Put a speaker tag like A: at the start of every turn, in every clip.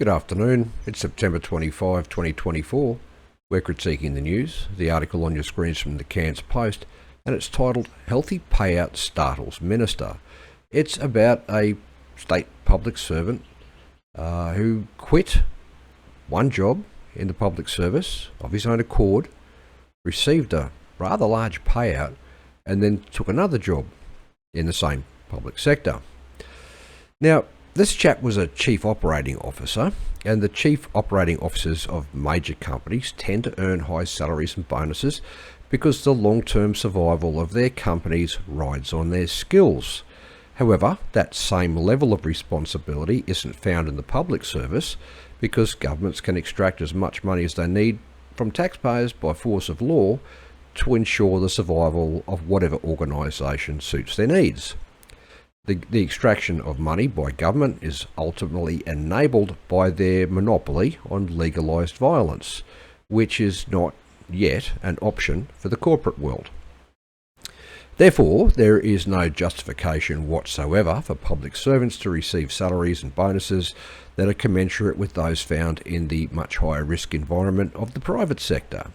A: Good afternoon. It's September 25, 2024. We're critiquing the news. The article on your screen is from the Cairns Post, and it's titled Healthy Payout Startles Minister. It's about a state public servant who quit one job in the public service of his own accord, received a rather large payout, and then took another job in the same public sector. Now, this chap was a chief operating officer, and the chief operating officers of major companies tend to earn high salaries and bonuses because the long-term survival of their companies rides on their skills. However, that same level of responsibility isn't found in the public service because governments can extract as much money as they need from taxpayers by force of law to ensure the survival of whatever organisation suits their needs. The extraction of money by government is ultimately enabled by their monopoly on legalised violence, which is not yet an option for the corporate world. Therefore, there is no justification whatsoever for public servants to receive salaries and bonuses that are commensurate with those found in the much higher risk environment of the private sector.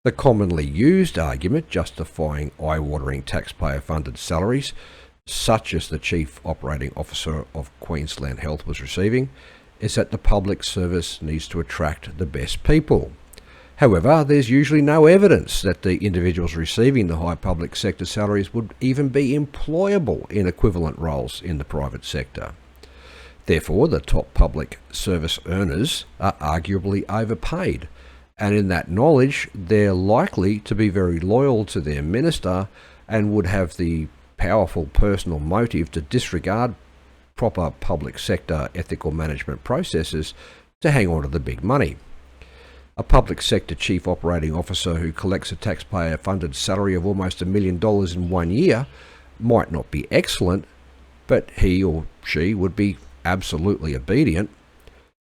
A: The commonly used argument justifying eye-watering taxpayer-funded salaries, such as the Chief Operating Officer of Queensland Health was receiving, is that the public service needs to attract the best people. However, there's usually no evidence that the individuals receiving the high public sector salaries would even be employable in equivalent roles in the private sector. Therefore, the top public service earners are arguably overpaid, and in that knowledge, they're likely to be very loyal to their minister and would have the powerful personal motive to disregard proper public sector ethical management processes to hang on to the big money. A public sector chief operating officer who collects a taxpayer-funded salary of almost $1 million in 1 year might not be excellent, but he or she would be absolutely obedient.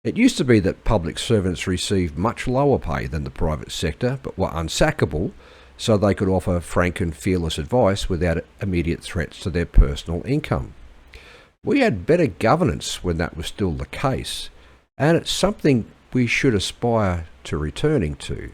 A: It used to be that public servants received much lower pay than the private sector, but were unsackable, so they could offer frank and fearless advice without immediate threats to their personal income. We had better governance when that was still the case, and it's something we should aspire to returning to.